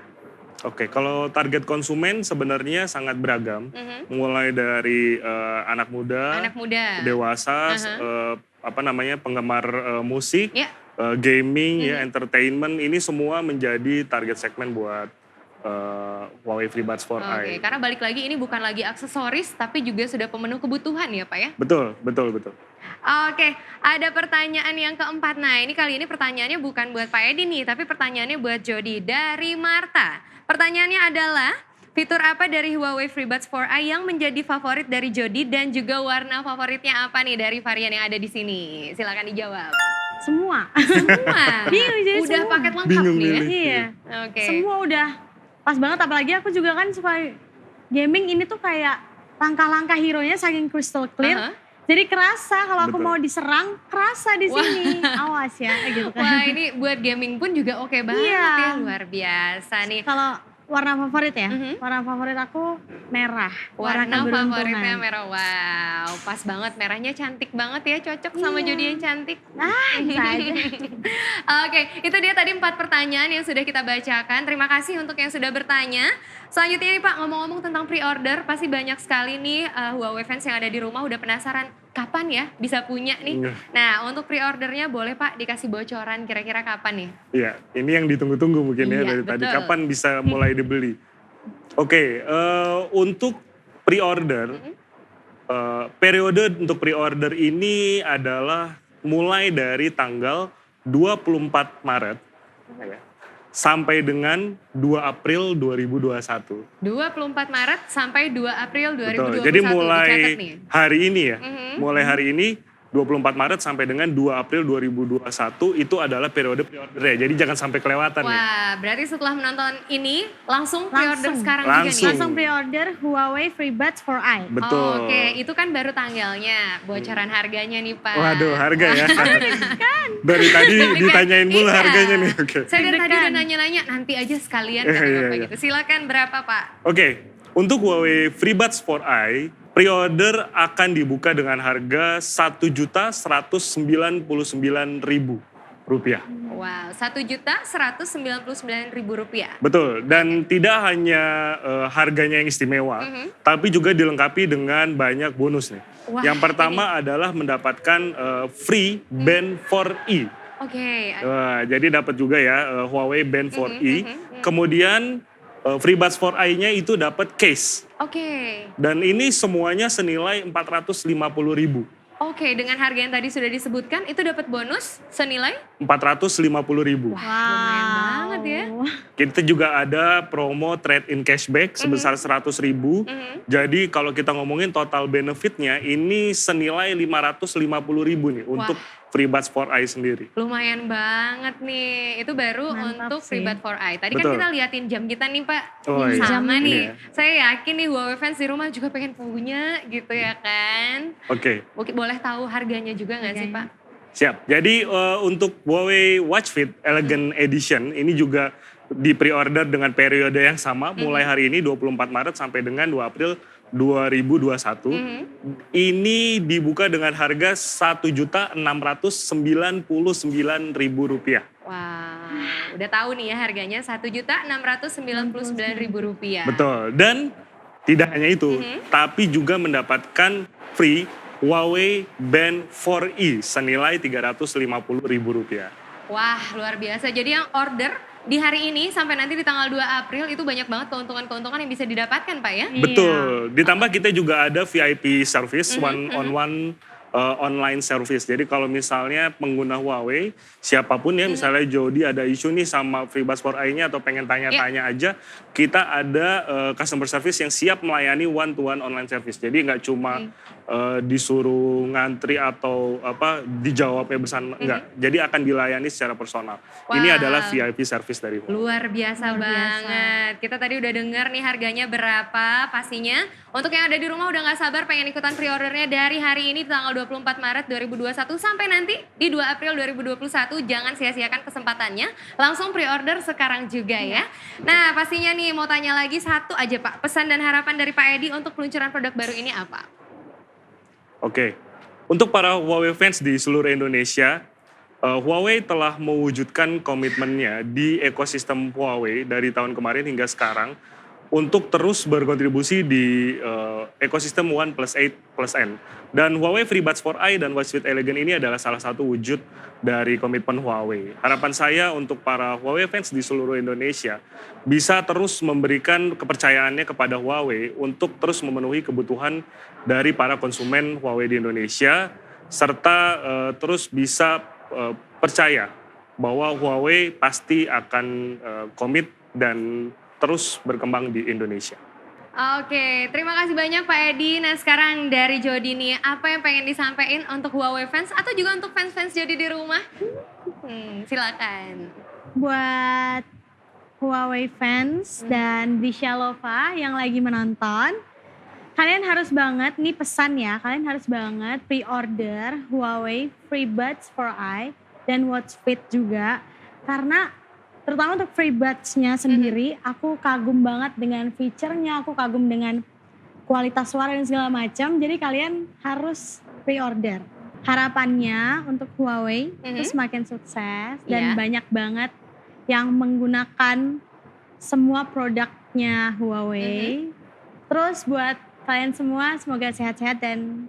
B: Oke, kalau target konsumen sebenarnya sangat beragam. Mulai dari anak muda,
A: Anak muda.
B: dewasa, penggemar musik,
A: Ya.
B: gaming, ya, entertainment, ini semua menjadi target segmen buat Huawei FreeBuds 4i.
A: Oke, karena balik lagi ini bukan lagi aksesoris, tapi juga sudah pemenuh kebutuhan ya, Pak ya?
B: Betul.
A: Oke, ada pertanyaan yang keempat. Nah, ini kali ini pertanyaannya bukan buat Pak Edi nih, tapi pertanyaannya buat Jody dari Marta. Pertanyaannya adalah, fitur apa dari Huawei FreeBuds 4i yang menjadi favorit dari Jody dan juga warna favoritnya apa nih dari varian yang ada di sini? Silakan dijawab.
D: Semua.
A: Semua.
D: Bingung jadi
A: Udah
D: semua.
A: paket lengkap
B: Bingung
A: nih ya.
B: milih.
D: Iya.
A: Oke.
D: Semua udah pas banget, apalagi aku juga kan suka gaming, ini tuh kayak langkah-langkah hero-nya saking crystal clear.
A: Aha.
D: Jadi kerasa kalau aku
B: Betul.
D: mau diserang, kerasa di sini. Awas ya gitu kan.
A: Wah, ini buat gaming pun juga oke banget
D: Iya.
A: ya, luar biasa nih.
D: Kalau warna favorit ya?
A: Mhm.
D: Warna favorit aku merah.
A: Warna
D: keberuntungan.
A: favoritnya merah. Wow, pas banget. Merahnya cantik banget ya, cocok sama
D: Iya.
A: Jody yang cantik.
D: Bisa aja.
A: Oke, itu dia tadi 4 pertanyaan yang sudah kita bacakan. Terima kasih untuk yang sudah bertanya. Selanjutnya nih Pak, ngomong-ngomong tentang pre-order, pasti banyak sekali nih Huawei fans yang ada di rumah udah penasaran kapan ya bisa punya nih.
B: Iya.
A: Nah, untuk pre-ordernya boleh Pak dikasih bocoran kira-kira kapan nih?
B: Iya, ini yang ditunggu-tunggu mungkin ya
A: Iya,
B: dari tadi.
A: betul.
B: Kapan bisa mulai dibeli? Oke, untuk pre-order, periode untuk pre-order ini adalah mulai dari tanggal 24 Maret ya, sampai dengan 2 April 2021.
A: 24 Maret sampai 2 April 2021.
B: Betul, jadi mulai
A: dicatat nih.
B: hari ini ya,
A: Mhm.
B: mulai hari ini 24 Maret sampai dengan 2 April 2021 itu adalah periode pre-ordernya. Jadi jangan sampai kelewatan nih.
A: Wah, berarti setelah menonton ini langsung pre-order
D: Langsung.
A: sekarang juga nih?
B: Langsung.
D: Langsung pre-order Huawei FreeBuds 4i.
B: Betul.
A: Oke, itu kan baru tanggalnya. Bocoran harganya nih Pak.
B: Waduh, harga ya. Dari tadi ditanyain mulu
A: Iya.
B: harganya nih. Oke.
A: Saya dari tadi
D: Deg-degan.
A: udah nanya-nanya, nanti aja sekalian
B: Iya,
A: kata
B: iya,
A: Bapak
B: iya.
A: gitu. Silakan berapa Pak?
B: Oke, untuk Huawei FreeBuds 4i, pre-order akan dibuka dengan harga Rp1.199.000.
A: Wow, Rp1.199.000.
B: Betul, dan tidak hanya harganya yang istimewa, tapi juga dilengkapi dengan banyak bonus nih.
A: Wah,
B: Yang pertama adalah mendapatkan free Band 4i.
A: Oke,
B: Wah, jadi dapat juga ya Huawei Band 4i. Kemudian FreeBuds 4i-nya itu dapat case.
A: oke.
B: Dan ini semuanya senilai Rp450.000.
A: Oke, dengan harga yang tadi sudah disebutkan, itu dapat bonus senilai?
B: Rp450.000.
A: Lumayan banget ya.
B: Kita juga ada promo trade in cashback sebesar Rp100.000. Jadi kalau kita ngomongin total benefitnya ini senilai Rp550.000 nih untuk FreeBuds 4i sendiri.
A: Lumayan banget nih. Itu baru
D: Mantap
A: untuk
D: sih.
A: FreeBuds 4i. Tadi kan
B: Betul.
A: kita liatin jam kita nih Pak.
B: Oh, iya.
A: Sama
B: Jam
A: nih.
B: ini ya.
A: Saya yakin nih Huawei fans di rumah juga pengen punya gitu ya kan.
B: Oke,
A: Mungkin boleh tahu harganya juga nggak sih Pak?
B: siap. Jadi untuk Huawei Watch Fit Elegant Edition ini juga di pre-order dengan periode yang sama mulai hari ini 24 Maret sampai dengan 2 April 2021. Ini dibuka dengan harga Rp1.699.000.
A: Wah, udah tahu nih ya harganya Rp1.699.000.
B: Betul. Dan tidak hanya itu, tapi juga mendapatkan free Huawei Band 4i senilai Rp350.000.
A: Wah, luar biasa. Jadi yang order di hari ini sampai nanti di tanggal 2 April itu banyak banget keuntungan-keuntungan yang bisa didapatkan Pak ya?
B: Betul. Ditambah kita juga ada VIP service, one-on-one online service. Jadi kalau misalnya pengguna Huawei, siapapun ya, misalnya Jody ada isu nih sama FreeBuds 4i-nya atau pengen tanya-tanya aja, kita ada customer service yang siap melayani one-to-one online service. Jadi nggak cuma disuruh ngantri atau apa dijawabnya bersama, enggak. Jadi akan dilayani secara personal. Ini
A: Wah.
B: adalah VIP service dari Huawei.
A: Luar biasa
D: Luar biasa.
A: banget. Kita tadi udah dengar nih harganya berapa pastinya. Untuk yang ada di rumah udah gak sabar pengen ikutan pre-ordernya dari hari ini tanggal 24 Maret 2021 sampai nanti di 2 April 2021. Jangan sia-siakan kesempatannya. Langsung pre-order sekarang juga ya. Nah pastinya nih mau tanya lagi satu aja Pak. Pesan dan harapan dari Pak Edi untuk peluncuran produk baru ini apa?
B: Oke, untuk para Huawei fans di seluruh Indonesia, Huawei telah mewujudkan komitmennya di ekosistem Huawei dari tahun kemarin hingga sekarang untuk terus berkontribusi di ekosistem OnePlus 8 Plus N. Dan Huawei FreeBuds 4i dan Watch Fit Elegant ini adalah salah satu wujud dari komitmen Huawei. Harapan saya untuk para Huawei fans di seluruh Indonesia bisa terus memberikan kepercayaannya kepada Huawei untuk terus memenuhi kebutuhan dari para konsumen Huawei di Indonesia, serta terus bisa percaya bahwa Huawei pasti akan komit dan terus berkembang di Indonesia.
A: Oke, terima kasih banyak Pak Edi. Nah sekarang dari Jody nih, apa yang pengen disampaikan untuk Huawei fans atau juga untuk fans-fans Jody di rumah? Silakan.
D: Buat Huawei fans dan Vishalova yang lagi menonton, kalian harus banget, nih pesan ya, kalian harus banget pre-order Huawei FreeBuds 4i dan Watch Fit juga. Karena terutama untuk FreeBuds-nya sendiri, aku kagum banget dengan fiturnya, aku kagum dengan kualitas suara dan segala macam. Jadi kalian harus pre-order. Harapannya untuk Huawei itu semakin sukses dan banyak banget yang menggunakan semua produknya Huawei. Terus buat kalian semua semoga sehat-sehat dan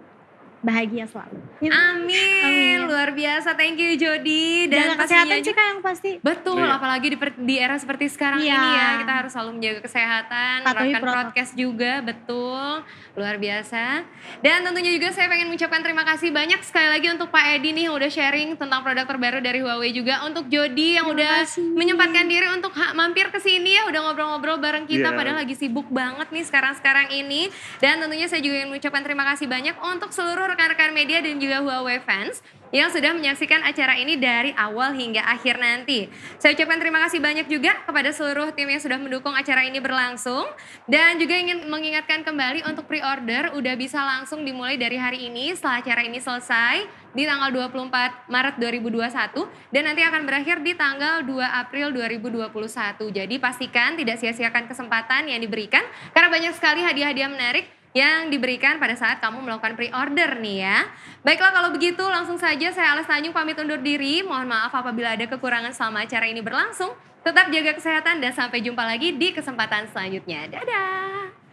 D: bahagia selalu.
A: Amin. Luar biasa, thank you Jody. Dan
D: jaga kesehatan sih Kak yang pasti.
A: Betul,
B: Iya.
A: apalagi di era seperti sekarang
D: Iya.
A: ini ya, kita harus selalu menjaga kesehatan,
D: Patuhi
A: menerapkan
D: protokol.
A: broadcast juga, betul, luar biasa. Dan tentunya juga saya pengen mengucapkan terima kasih banyak sekali lagi untuk Pak Edi nih yang udah sharing tentang produk terbaru dari Huawei juga, untuk Jody yang udah menyempatkan diri untuk mampir ke sini ya, udah ngobrol-ngobrol bareng kita,
B: Iya.
A: padahal lagi sibuk banget nih sekarang-sekarang ini. Dan tentunya saya juga ingin mengucapkan terima kasih banyak untuk seluruh rekan-rekan media dan juga Huawei fans yang sudah menyaksikan acara ini dari awal hingga akhir nanti. Saya ucapkan terima kasih banyak juga kepada seluruh tim yang sudah mendukung acara ini berlangsung. Dan juga ingin mengingatkan kembali untuk pre-order udah bisa langsung dimulai dari hari ini setelah acara ini selesai di tanggal 24 Maret 2021 dan nanti akan berakhir di tanggal 2 April 2021. Jadi pastikan tidak sia-siakan kesempatan yang diberikan karena banyak sekali hadiah-hadiah menarik yang diberikan pada saat kamu melakukan pre-order nih ya. Baiklah kalau begitu langsung saja saya Ales Tanjung pamit undur diri. Mohon maaf apabila ada kekurangan selama acara ini berlangsung. Tetap jaga kesehatan dan sampai jumpa lagi di kesempatan selanjutnya. Dadah!